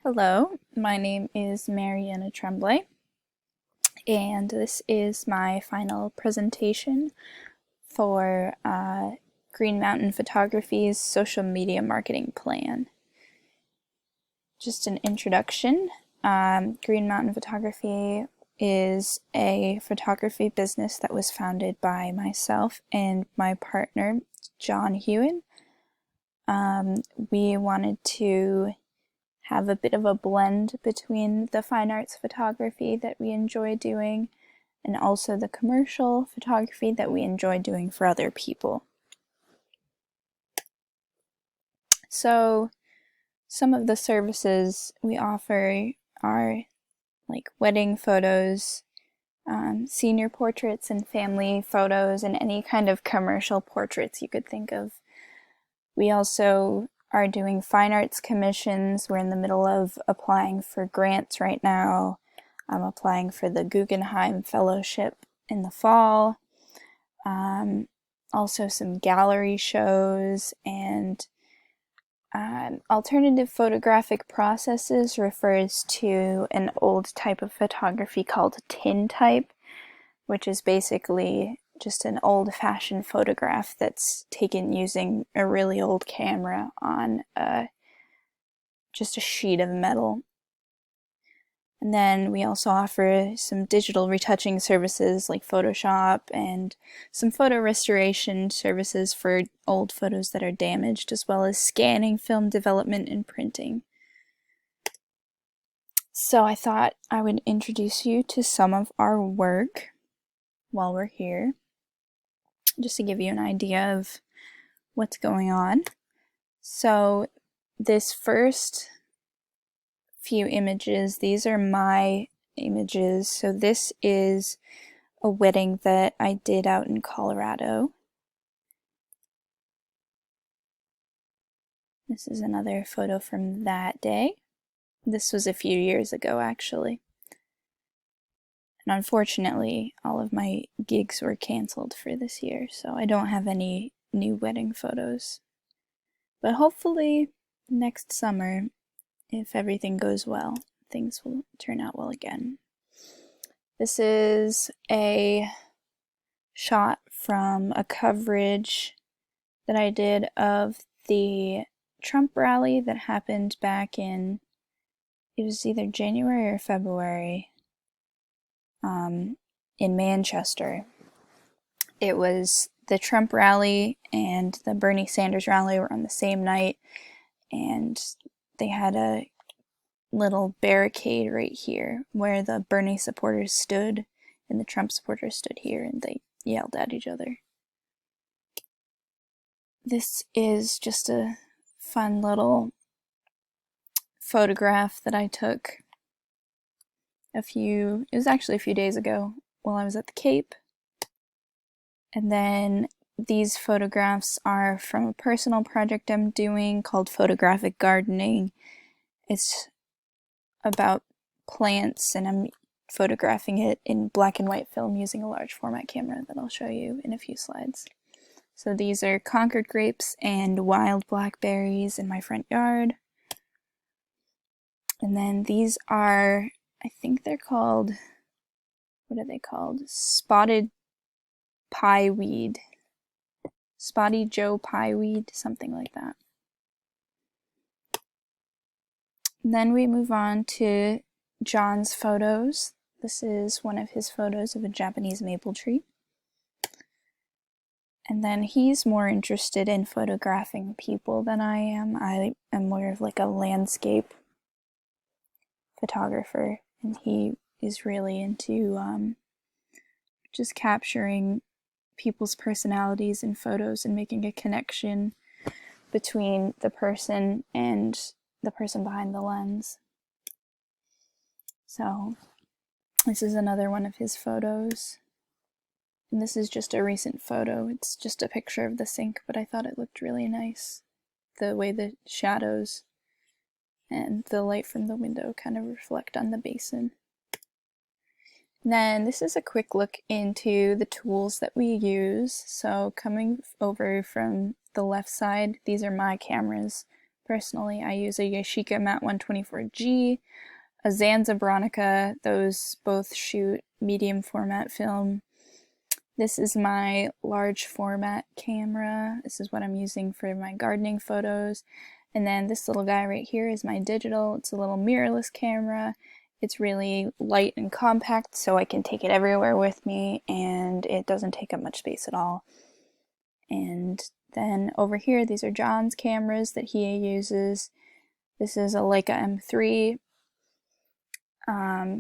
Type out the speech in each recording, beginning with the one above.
Hello, my name is Mariana Tremblay, and this is my final presentation for Green Mountain Photography's social media marketing plan. Just an introduction. Green Mountain Photography is a photography business that was founded by myself and my partner, John Hewen. We wanted to have a bit of a blend between the fine arts photography that we enjoy doing and also the commercial photography that we enjoy doing for other people. So some of the services we offer are like wedding photos, senior portraits and family photos, and any kind of commercial portraits you could think of. We also are doing fine arts commissions. We're in the middle of applying for grants right now. I'm applying for the Guggenheim Fellowship in the fall. Also some gallery shows, and alternative photographic processes refers to an old type of photography called tintype, which is basically just an old-fashioned photograph that's taken using a really old camera on just a sheet of metal. And then we also offer some digital retouching services like Photoshop and some photo restoration services for old photos that are damaged, as well as scanning, film development, and printing. So I thought I would introduce you to some of our work while we're here, just to give you an idea of what's going on. So this first few images, these are my images. So this is a wedding that I did out in Colorado. This is another photo from that day. This was a few years ago, actually. And unfortunately, all of my gigs were canceled for this year, so I don't have any new wedding photos. But hopefully next summer, if everything goes well, things will turn out well again. This is a shot from a coverage that I did of the Trump rally that happened back in, it was either January or February, in Manchester. It was the Trump rally and the Bernie Sanders rally were on the same night, and they had a little barricade right here where the Bernie supporters stood and the Trump supporters stood here, and they yelled at each other. This is just a fun little photograph that I took it was actually a few days ago while I was at the Cape. And then these photographs are from a personal project I'm doing called Photographic Gardening. It's about plants, and I'm photographing it in black and white film using a large format camera that I'll show you in a few slides. So these are Concord grapes and wild blackberries in my front yard. And then these are, I think they're called, what are they called? Spotted pieweed. Spotty Joe pieweed, something like that. And then we move on to John's photos. This is one of his photos of a Japanese maple tree. And then he's more interested in photographing people than I am. I am more of like a landscape photographer, and he is really into just capturing people's personalities in photos and making a connection between the person and the person behind the lens. So this is another one of his photos. And this is just a recent photo. It's just a picture of the sink, but I thought it looked really nice. The way the shadows and the light from the window kind of reflect on the basin. Then this is a quick look into the tools that we use. So coming over from the left side, these are my cameras, Personally, I use a Yashica Mat 124G, a Zanza Bronica. Those both shoot medium format film. This is my large format camera. This is what I'm using for my gardening photos. And then this little guy right here is my digital. It's a little mirrorless camera. It's really light and compact, so I can take it everywhere with me, and it doesn't take up much space at all. And then over here, these are John's cameras that he uses. This is a Leica M3.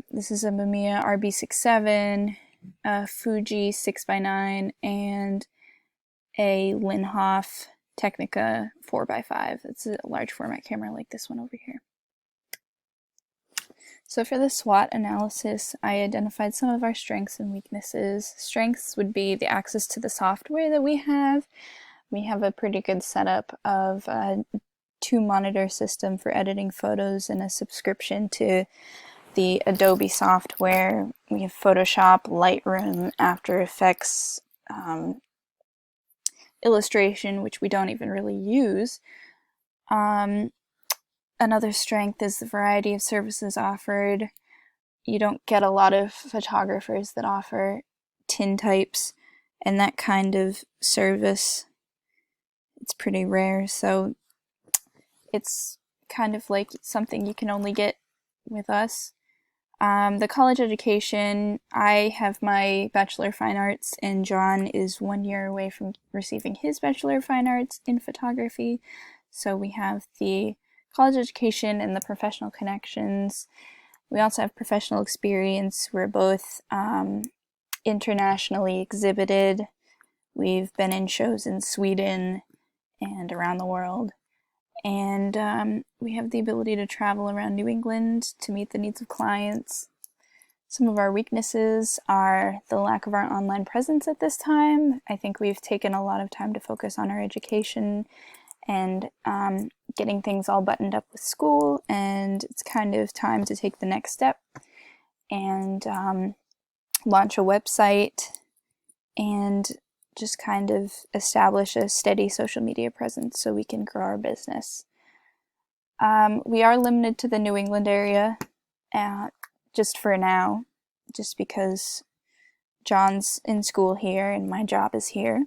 This is a Mamiya RB67, a Fuji 6x9, and a Linhof Technica 4x5. It's a large format camera like this one over here. So for the SWOT analysis, I identified some of our strengths and weaknesses. Strengths would be the access to the software that we have. We have a pretty good setup of a 2-monitor system for editing photos and a subscription to the Adobe software. We have Photoshop, Lightroom, After Effects, Illustration, which we don't even really use. Another strength is the variety of services offered. You don't get a lot of photographers that offer tintypes and that kind of service. It's pretty rare, so it's kind of like something you can only get with us. The college education, I have my Bachelor of Fine Arts, and John is 1 year away from receiving his Bachelor of Fine Arts in photography. So we have the college education and the professional connections. We also have professional experience. We're both internationally exhibited. We've been in shows in Sweden and around the world. And we have the ability to travel around New England to meet the needs of clients. Some of our weaknesses are the lack of our online presence at this time. I think we've taken a lot of time to focus on our education and getting things all buttoned up with school, and it's kind of time to take the next step and launch a website and just kind of establish a steady social media presence so we can grow our business. We are limited to the New England area just for now, just because John's in school here and my job is here.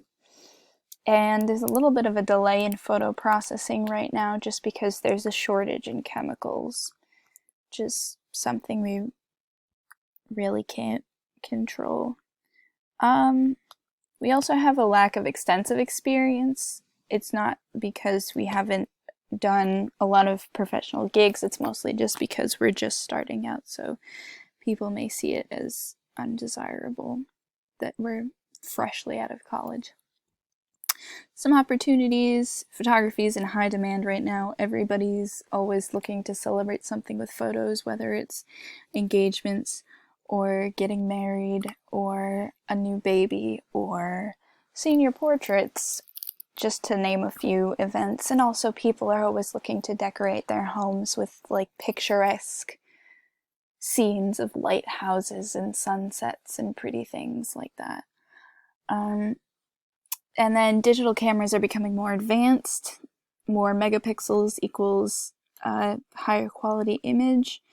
And there's a little bit of a delay in photo processing right now just because there's a shortage in chemicals, which is something we really can't control. We also have a lack of extensive experience. It's not because we haven't done a lot of professional gigs, it's mostly just because we're just starting out, so people may see it as undesirable that we're freshly out of college. Some opportunities. Photography is in high demand right now. Everybody's always looking to celebrate something with photos, whether it's engagements or getting married or a new baby or senior portraits, just to name a few events. And also people are always looking to decorate their homes with like picturesque scenes of lighthouses and sunsets and pretty things like that. And then digital cameras are becoming more advanced. More megapixels equals higher quality image.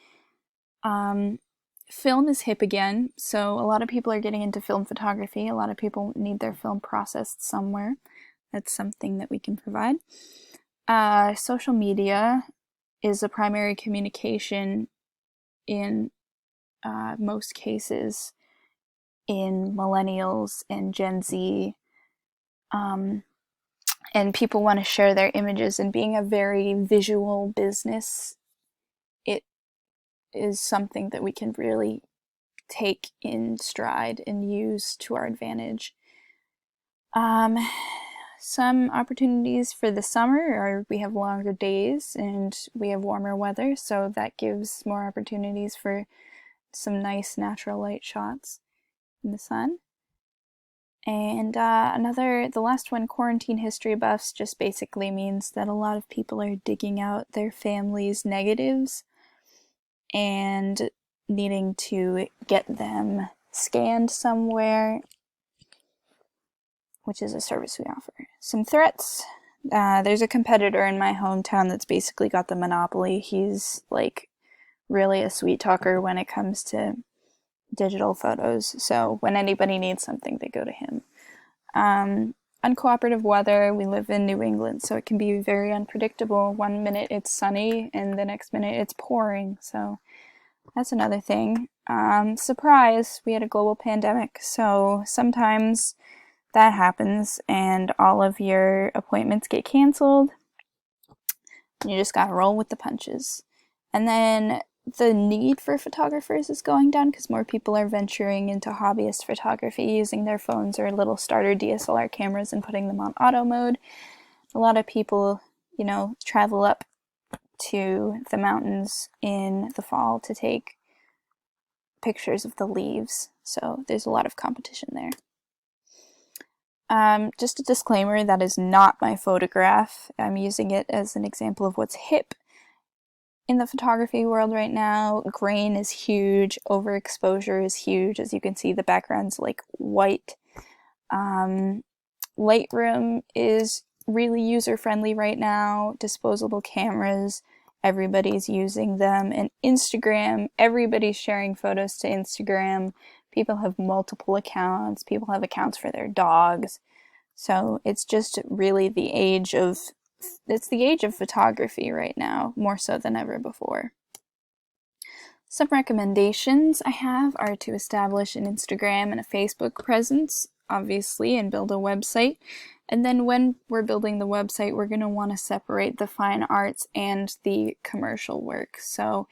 Film is hip again, so a lot of people are getting into film photography. A lot of people need their film processed somewhere. That's something that we can provide. Social media is a primary communication in most cases in millennials and Gen Z. And people want to share their images, and being a very visual business, it is something that we can really take in stride and use to our advantage. Some opportunities for the summer are we have longer days and we have warmer weather, so that gives more opportunities for some nice natural light shots in the sun. And the last one, quarantine history buffs, just basically means that a lot of people are digging out their family's negatives and needing to get them scanned somewhere, which is a service we offer. Some threats. There's a competitor in my hometown that's basically got the monopoly. He's like really a sweet talker when it comes to digital photos. So when anybody needs something, they go to him. Uncooperative weather. We live in New England, so it can be very unpredictable. One minute it's sunny, and the next minute it's pouring. So that's another thing. Surprise, we had a global pandemic, so sometimes that happens and all of your appointments get canceled. You just gotta roll with the punches. And then the need for photographers is going down because more people are venturing into hobbyist photography, using their phones or little starter DSLR cameras and putting them on auto mode. A lot of people, travel up to the mountains in the fall to take pictures of the leaves, so there's a lot of competition there. Just a disclaimer, that is not my photograph. I'm using it as an example of what's hip in the photography world right now. Grain is huge, overexposure is huge. As you can see, the background's like white. Lightroom is really user-friendly right now. Disposable cameras, everybody's using them. And Instagram, everybody's sharing photos to Instagram. People have multiple accounts. People have accounts for their dogs. So it's just really the age of photography right now, more so than ever before. Some recommendations I have are to establish an Instagram and a Facebook presence, obviously, and build a website. And then when we're building the website, we're going to want to separate the fine arts and the commercial work. So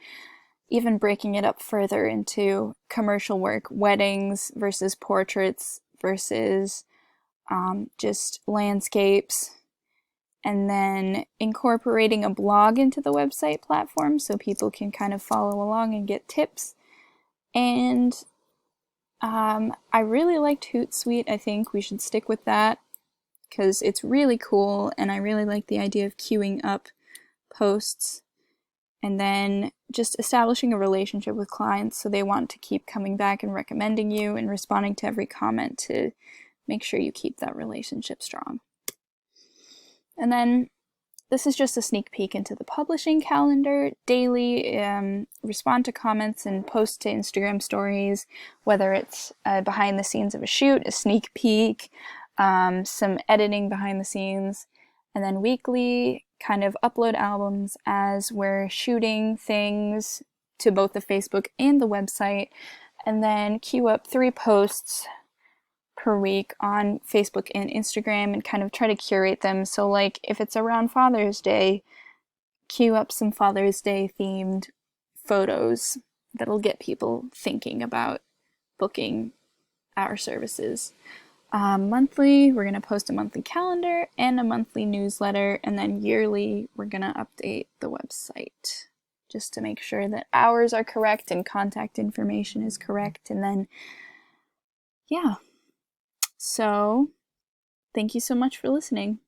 even breaking it up further into commercial work, weddings versus portraits versus just landscapes, and then incorporating a blog into the website platform so people can kind of follow along and get tips. And I really liked Hootsuite. I think we should stick with that because it's really cool, and I really like the idea of queuing up posts and then just establishing a relationship with clients so they want to keep coming back and recommending you and responding to every comment to make sure you keep that relationship strong. And then this is just a sneak peek into the publishing calendar. Daily, respond to comments and post to Instagram stories, whether it's behind the scenes of a shoot, a sneak peek, some editing behind the scenes. And then weekly, kind of upload albums as we're shooting things to both the Facebook and the website. And then queue up 3 posts per week on Facebook and Instagram and kind of try to curate them. So like if it's around Father's Day, queue up some Father's Day themed photos that'll get people thinking about booking our services. Monthly, we're going to post a monthly calendar and a monthly newsletter, and then yearly, we're going to update the website just to make sure that hours are correct and contact information is correct. And then, yeah. So, thank you so much for listening.